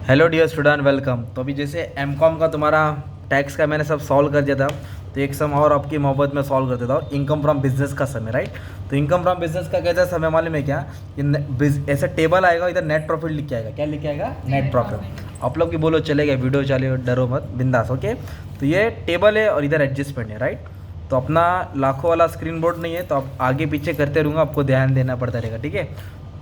Hello dear student, welcome. तो अभी जैसे एमकॉम का तुम्हारा टैक्स का मैंने सब सॉल्व कर दिया था, तो एक सम और आपकी मोहब्बत में सॉल्व कर देता हूँ। इनकम फ्रॉम बिजनेस का सम है, राइट। तो इनकम फ्रॉम बिजनेस का कैसा सम है मालूम है क्या? ऐसा टेबल आएगा, इधर नेट प्रॉफिट लिख के आएगा। क्या लिख के आएगा? Net profit. आप लोग की बोलो चलेगा, वीडियो चले, डरो मत, बिंदास। ओके, तो ये टेबल है और इधर एडजस्टमेंट है, राइट। तो अपना लाखों वाला स्क्रीन बोर्ड नहीं है, तो आप आगे पीछे करते रहूँगा, आपको ध्यान देना पड़ता रहेगा, ठीक है।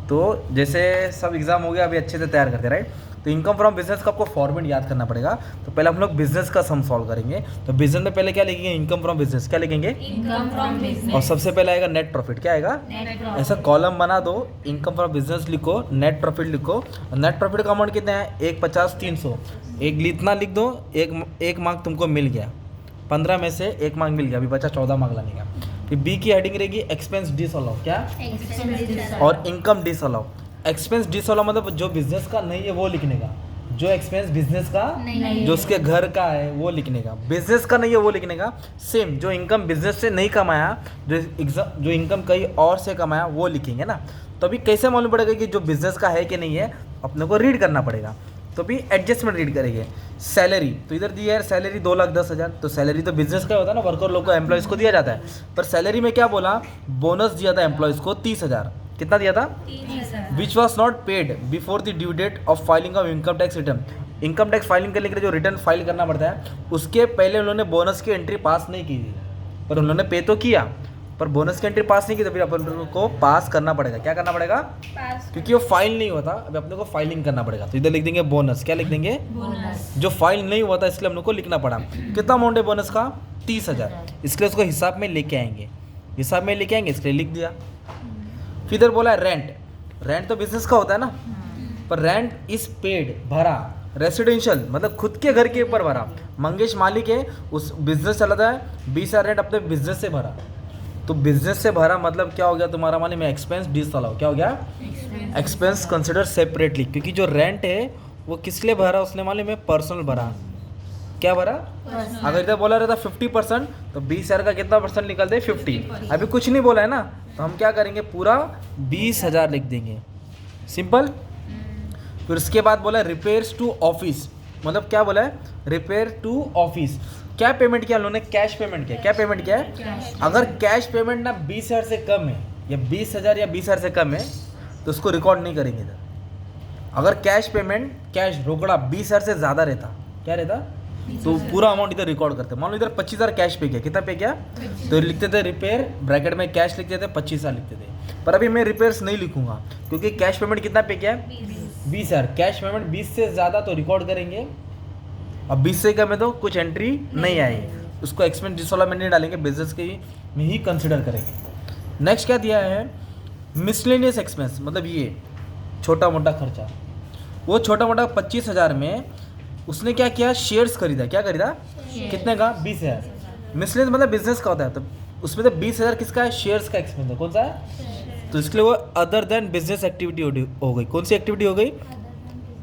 तो जैसे सब एग्ज़ाम हो गया, अभी अच्छे से तैयार करते, राइट। तो इनकम फ्रॉम बिजनेस का आपको फॉर्मेट याद करना पड़ेगा। तो पहले हम लोग बिजनेस का सम सॉल्व करेंगे। तो बिजनेस में पहले क्या लिखेंगे? Income from business. क्या लिखेंगे? Income from business. और सबसे पहले आएगा नेट प्रॉफिट। क्या आएगा? Net profit. ऐसा कॉलम बना दो, इनकम फ्रॉम बिजनेस लिखो, नेट प्रॉफिट लिखो। नेट प्रॉफिट का अमाउंट कितना है? 1, 50, 300। एक इतना लिख दो, एक मार्क तुमको मिल गया। 15 में से 1 मार्क मिल गया, अभी बचा 14 मार्क लाने का। फिर बी की हेडिंग रहेगी एक्सपेंस डिसअलाउ। क्या? और इनकम डिसअलाउ। एक्सपेंस डिसअलाउ मतलब जो बिजनेस का नहीं है वो लिखने का, जो एक्सपेंस बिजनेस का नहीं, जो उसके घर का है वो लिखने का, बिजनेस का नहीं है वो लिखने का। सेम जो इनकम बिजनेस से नहीं कमाया, जो इनकम कहीं और से कमाया वो लिखेंगे ना। तो अभी कैसे मालूम पड़ेगा कि जो बिजनेस का है कि नहीं है? अपने को रीड करना पड़ेगा। तो अभी एडजस्टमेंट रीड करेंगे। सैलरी तो इधर दिया है, सैलरी 2,10,000। तो सैलरी तो बिजनेस का होता है ना, वर्कर लोग को, एम्प्लॉयज़ को दिया जाता है। पर सैलरी में क्या बोला? बोनस दिया था एम्प्लॉयज़ को 30,000। कितना दिया था? Which was not paid before the due date of filing of income tax return. Income tax filing करने के लिए जो रिटर्न फाइल करना पड़ता है, उसके पहले उन्होंने बोनस की एंट्री पास नहीं की थी। पर उन्होंने पे तो किया, पर बोनस की एंट्री पास नहीं की, तो फिर अपन को पास करना पड़ेगा। क्या करना पड़ेगा? क्योंकि वो फाइल नहीं हुआ था, अभी अपने को फाइलिंग करना पड़ेगा। तो इधर लिख देंगे बोनस। क्या लिख देंगे? बोनस। जो फाइल नहीं हुआ था, इसलिए हम लोग को लिखना पड़ा। कितना अमाउंट है बोनस का? 30,000। इसलिए उसको हिसाब में लेके आएंगे, हिसाब में लेके आएंगे, इसलिए लिख दिया। फिर इधर बोला रेंट। रेंट तो बिजनेस का होता है ना, पर रेंट इज पेड, भरा। रेसिडेंशियल मतलब खुद के घर के ऊपर भरा। मंगेश मालिक है, उस बिजनेस चलाता है, 20,000 रेंट अपने बिजनेस से भरा। तो बिजनेस से भरा मतलब क्या हो गया तुम्हारा? माने में एक्सपेंस डिसअलाउ। क्या हो गया? एक्सपेंस कंसिडर सेपरेटली, क्योंकि जो रेंट है वो किस लिए भरा? उसने मालूम है? पर्सनल भरा। क्या भरा? अगर इधर बोला रहता 50%, तो 20,000 का कितना परसेंट निकलते? 50। अभी कुछ नहीं बोला है ना, तो हम क्या करेंगे? पूरा 20,000 लिख देंगे, सिंपल। फिर उसके बाद बोला रिपेयर्स टू ऑफिस। मतलब क्या बोला है? Repair to office. क्या पेमेंट किया उन्होंने? कैश पेमेंट किया। क्या पेमेंट किया है? अगर कैश पेमेंट ना 20,000 से कम है, या 20,000 या 20,000 से कम है, तो उसको रिकॉर्ड नहीं करेंगे इधर। अगर कैश पेमेंट, कैश रोकड़ा 20,000 से ज़्यादा रहता, क्या रहता? तो पूरा अमाउंट इधर रिकॉर्ड करते। मान लो इधर 25,000 कैश पे किया, कितना पे किया? तो लिखते थे रिपेयर, ब्रैकेट में कैश लिखते थे, 25,000 लिखते थे। पर अभी मैं रिपेयर्स नहीं लिखूंगा, क्योंकि कैश पेमेंट कितना पे किया? 20,000। कैश पेमेंट 20 से ज़्यादा तो रिकॉर्ड करेंगे, अब 20 से कम है तो कुछ एंट्री नहीं आई, उसको एक्सपेंस डिसअलाउ में नहीं डालेंगे, बिजनेस के में ही कंसिडर करेंगे। नेक्स्ट क्या दिया है? मिसलेनियस एक्सपेंस, मतलब ये छोटा मोटा खर्चा। वो छोटा मोटा 25,000 में उसने क्या किया? शेयर्स खरीदा। क्या खरीदा? कितने का? 20,000। मिसलेनियस मतलब बिजनेस का होता है, तो उसमें तो 20,000 किसका है? शेयर्स का एक्सपेंस है। कौन सा है? तो इसके लिए वो अदर देन बिजनेस एक्टिविटी हो गई। कौन सी एक्टिविटी हो गई?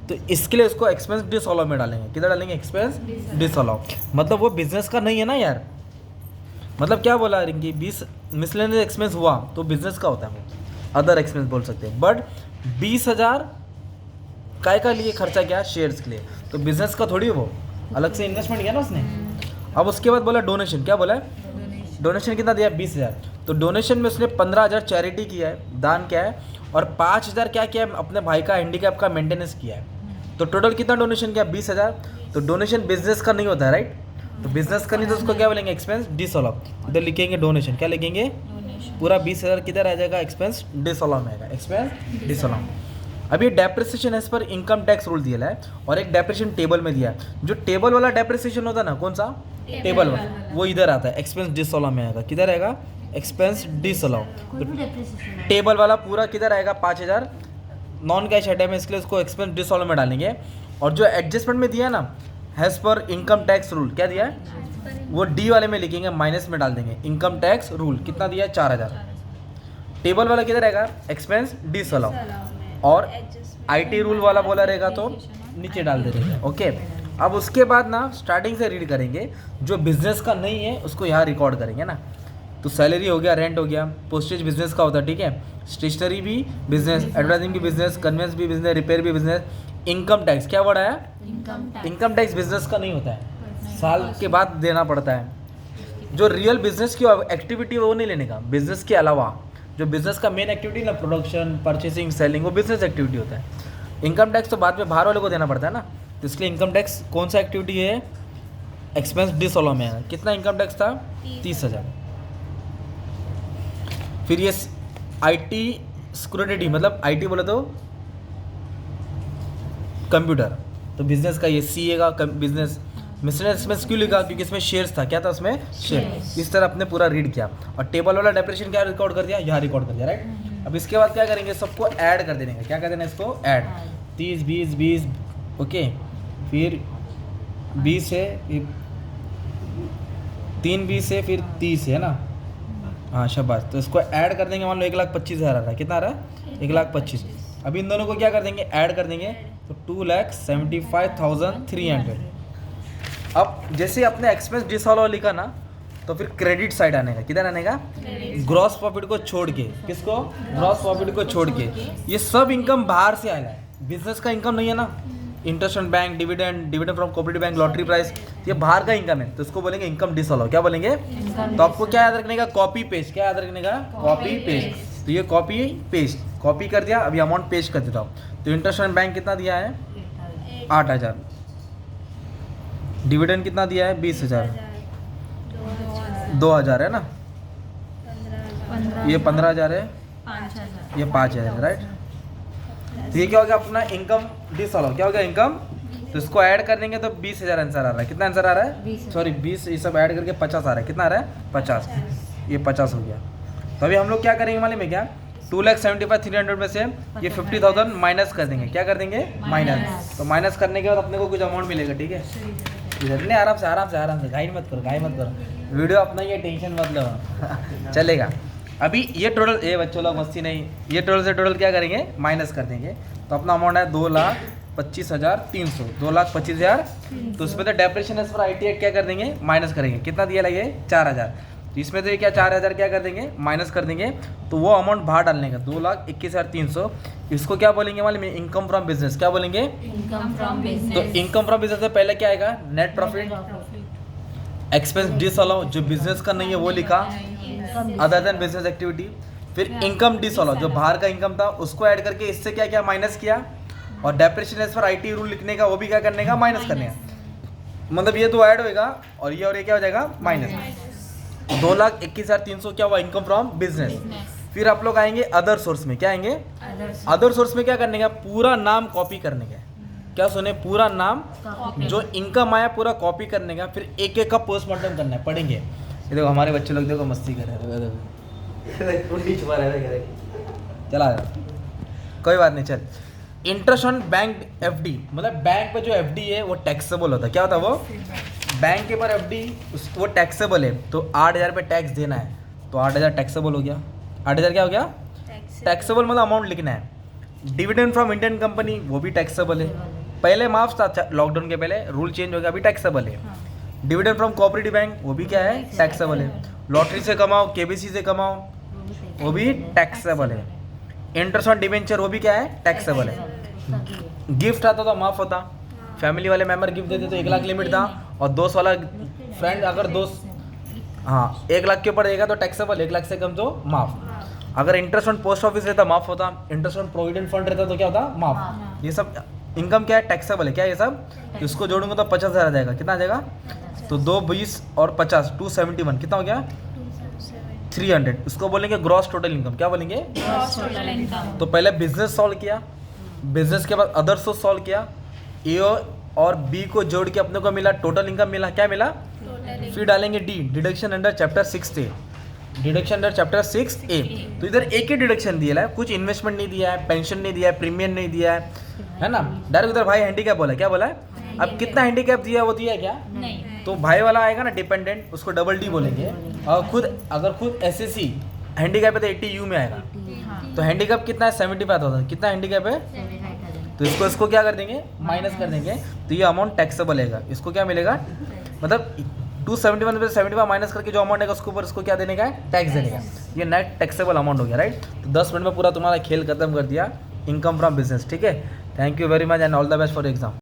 तो इसके लिए उसको एक्सपेंस डिसअलाउ में डालेंगे। किधर डालेंगे? Expense disallow. मतलब वो बिजनेस का नहीं है ना यार। मतलब क्या बोला रिंकी? 20 मिसलेनियस एक्सपेंस हुआ तो बिजनेस का होता है, वो अदर एक्सपेंस बोल सकते हैं। बट 20,000 काय का लिए खर्चा किया? शेयर्स के लिए। तो बिजनेस का थोड़ी, वो अलग से इन्वेस्टमेंट किया ना उसने। अब उसके बाद बोला डोनेशन। क्या बोला है? डोनेशन कितना दिया? 20,000। तो डोनेशन में उसने 15,000 चैरिटी किया है, दान किया है, और 5,000 क्या किया है? अपने भाई का हैंडीकैप का मेंटेनेंस किया है। तो टोटल कितना डोनेशन किया? 20,000। तो डोनेशन बिजनेस का नहीं होता है, राइट। तो बिजनेस का नहीं, तो उसको क्या बोलेंगे? Expense disallow. इधर लिखेंगे डोनेशन। क्या लिखेंगे? पूरा 20,000 किधर आ जाएगा? एक्सपेंस डिसअलाउ में आएगा, एक्सपेंस डिसअलाउ। अभी depreciation as per income tax rule दिया है, और एक डेप्रिसिएशन टेबल में दिया है। जो टेबल वाला डेप्रिसिएशन होता है ना, कौन सा? टेबल वाला, वो इधर आता है, एक्सपेंस डिसअलाउ में आएगा। किधर आएगा? Expense disallow. तो टेबल वाला पूरा किधर आएगा? 5,000 नॉन कैश आइटम है, इसलिए उसको एक्सपेंस डिसअलाउ में डालेंगे। और जो एडजस्टमेंट में दिया ना, हैज़ पर इनकम टैक्स रूल, क्या दिया है? वो डी वाले में लिखेंगे, माइनस में डाल देंगे। इनकम टैक्स रूल कितना दिया है? 4,000। टेबल वाला किधर आएगा? Expense disallow. और आईटी रूल वाला बोला रहेगा तो नीचे डाल दे देंगे। ओके, अब उसके बाद ना स्टार्टिंग से रीड करेंगे। जो बिजनेस का नहीं है उसको यहाँ रिकॉर्ड करेंगे ना। तो सैलरी हो गया, रेंट हो गया, पोस्टेज बिजनेस का होता है, ठीक है। स्टेशनरी भी बिजनेस, एडवर्टाइजिंग भी बिजनेस, कन्वेंस भी बिजनेस, रिपेयर भी बिजनेस, इनकम टैक्स, क्या वर्ड आया? Income tax. Income tax business का नहीं होता है, साल के बाद देना पड़ता है। जो रियल बिजनेस की एक्टिविटी है वो नहीं लेने का, बिजनेस के अलावा जो बिजनेस का मेन एक्टिविटी ना, प्रोडक्शन, परचेसिंग, सेलिंग, वो बिजनेस एक्टिविटी होता है। इनकम टैक्स तो बाद में बाहर वाले को देना पड़ता है ना, तो इसलिए इनकम टैक्स कौन सा एक्टिविटी है? एक्सपेंस डिसअलाउ में है। कितना इनकम टैक्स था? 30,000। फिर ये IT सिक्योरिटी, मतलब IT बोले तो कंप्यूटर, तो बिजनेस का ये CA का बिजनेस मिसलेनियस एक्सपेंस क्यों लिखा? क्योंकि इसमें शेयर्स था। क्या था उसमें? शेयर। Shares। इस तरह अपने पूरा रीड किया और टेबल वाला डेप्रेशन क्या रिकॉर्ड कर दिया? यहाँ रिकॉर्ड कर दिया, राइट। अब इसके बाद क्या करेंगे? सबको ऐड कर देने का। क्या कर देना इसको? ऐड। 30, 20, 20, ओके। फिर 20 है, 3 20 है, फिर 30 है ना, हाँ शाबाश। तो इसको ऐड कर देंगे। मान लो 1,25,000 आ रहा है। कितना आ रहा है? 1,25,000। अभी इन दोनों को क्या कर देंगे? ऐड कर देंगे, तो 2,75,300। अब जैसे अपने एक्सपेंस डिसअलाउ लिखा ना, तो फिर क्रेडिट साइड आने का। किधर आने का? ग्रॉस प्रॉफिट को छोड़ के। किसको? ग्रॉस प्रॉफिट को छोड़ के। ये सब इनकम बाहर से आएगा, बिजनेस का इनकम नहीं है ना। Interest on bank, dividend from cooperative bank, lottery price, ये बाहर का इनकम है, तो इसको बोलेंगे इनकम डिसअलाउ। क्या बोलेंगे? तो आपको क्या याद रखने का? Copy paste. क्या याद रखने का? Copy paste. तो ये कॉपी पेस्ट, कॉपी कर दिया। अभी अमाउंट पेस्ट कर देता हूँ। तो इंटरेस्ट ऑन बैंक कितना दिया है? 8,000। डिविडेंड कितना दिया है? 20,000। 2,000 है ना, ये 15,000 है, 5,000। ये 5,000 है, राइट। तो ये क्या हो गया अपना इनकम डिसअलाउ? क्या हो गया? इनकम। तो इसको ऐड कर देंगे तो 20,000 आंसर आ रहा है। कितना आंसर आ रहा है? 20,000। सॉरी 20, ये सब ऐड करके 50 आ रहा है। कितना आ रहा है? 50। ये 50 हो गया। तो अभी हम लोग क्या करेंगे मालूम है क्या? 2,75,300 में से ये 50,000 माइनस कर देंगे। क्या कर देंगे? माइनस। तो माइनस करने के बाद अपने को कुछ अमाउंट मिलेगा, ठीक है। इधर नहीं, आराम से आराम से आराम से, घाई मत करो, घाई मत करो। वीडियो अपना ही है, टेंशन मत लो। चलेगा। अभी ये टोटल, ये बच्चों लोग मस्ती नहीं, ये टोटल से टोटल क्या करेंगे? माइनस कर देंगे। तो अपना अमाउंट है 2,25,300, 2,25,000। तो उसमें तो depreciation as per IT act क्या कर देंगे? माइनस करेंगे। कितना दिया लगे? 4,000। तो इसमें तो ये क्या 4,000 क्या कर देंगे? माइनस कर देंगे। तो वो अमाउंट बाहर डालने का 2,21,300। इसको क्या बोलेंगे मालूम है? Income from business. क्या बोलेंगे? इनकम फ्रॉम तो बिजनेस। इनकम फ्रॉम बिजनेस से पहले क्या आएगा? Net profit. एक्सपेंस डिसअलाउ, जो बिजनेस का नहीं है वो लिखा, अदर देन बिजनेस एक्टिविटी। फिर इनकम डिसअलाउ, जो बाहर का इनकम था उसको ऐड करके इससे क्या क्या माइनस किया, और depreciation as per IT rule लिखने का, वो भी क्या करने का? माइनस करने का। मतलब ये तो ऐड होएगा और ये क्या हो जाएगा? माइनस। 2,21,300 क्या हुआ? Income from business. फिर आप लोग आएंगे अदर सोर्स में। क्या आएंगे? अदर सोर्स में क्या करने का? पूरा नाम कॉपी करने का। क्या सुने? पूरा नाम जो इनकम आया पूरा कॉपी करने का। फिर एक एक का पोस्टमार्टम करना है। पढ़ेंगे। ये देखो हमारे बच्चे लोग देखो मस्ती कर रहे हैं, चला कोई बात नहीं, चल। इंटरेस्ट ऑन बैंक FD, मतलब बैंक पे जो FD है वो टैक्सेबल होता है। क्या होता है वो? बैंक के ऊपर FD वो टैक्सेबल है, तो 8,000 पे टैक्स देना है, तो 8,000 टैक्सेबल हो गया। 8,000 क्या हो गया? टैक्सेबल, मतलब अमाउंट लिखना है। डिविडेंड फ्रॉम इंडियन कंपनी, वो भी टैक्सेबल है। पहले माफ था, लॉकडाउन के पहले रूल चेंज हो गया, अभी टैक्सेबल है। डिविडेंड फ्रॉम कोऑपरेटिव बैंक, वो भी क्या है? टैक्सेबल है। लॉटरी से कमाओ, KBC से कमाओ, वो भी टैक्सेबल है। इंटरेस्ट ऑन डिवेंचर, वो भी क्या है? टैक्सेबल है। गिफ्ट आता तो माफ होता, फैमिली वाले मेंबर गिफ्ट देते तो 1 लाख लिमिट था, और दोस्त वाला फ्रेंड अगर दोस्त, हाँ 1 लाख के ऊपर देगा तो टैक्सेबल, 1 लाख से कम तो माफ। अगर इंटरेस्ट ऑन पोस्ट ऑफिस रहता माफ होता, इंटरेस्ट ऑन प्रोविडेंट फंड रहता तो क्या होता? माफ। ये सब इनकम क्या है? टैक्सेबल है। क्या ये सब? इसको जोड़ूंगा तो 50,000 आ जाएगा। कितना आ जाएगा? तो 2 20 और 50 271, कितना हो गया? 300। इसको बोलेंगे ग्रॉस टोटल इनकम। क्या बोलेंगे? Gross total income. तो पहले बिजनेस सॉल्व किया, बिजनेस के बाद अदर सोर्स सॉल्व किया, ए और बी को जोड़ के अपने को मिला टोटल इनकम मिला। क्या मिला? फिर डालेंगे D, deduction under chapter 6A, deduction under chapter 6A। तो इधर एक ही डिडक्शन दिया है, कुछ इन्वेस्टमेंट नहीं दिया है, पेंशन नहीं दिया है, प्रीमियम नहीं दिया है ना। डायरेक्ट उधर भाई हैंडीकैप बोला। क्या बोला है? अब कितना हैंडीकैप दिया है वो दिया है क्या? नहीं। तो भाई वाला आएगा ना डिपेंडेंट, उसको डबल D बोलेंगे। और अगर खुद SSC हैंडीकैप है तो 80U में आएगा। तो हैंडीकैप कितना है? 75,000। कितना हैंडीकैप है? तो इसको क्या कर देंगे? माइनस कर देंगे। तो ये अमाउंट टैक्सेबल है। इसको क्या मिलेगा? मतलब 271 में 75 माइनस करके जो अमाउंट है उसके ऊपर इसको क्या देने का है? टैक्स देने का। ये नेट टैक्सेबल अमाउंट हो गया, राइट। तो 10 मिनट में पूरा तुम्हारा खेल खत्म कर दिया इनकम फ्रॉम बिजनेस, ठीक है। Thank you very much and all the best for exam.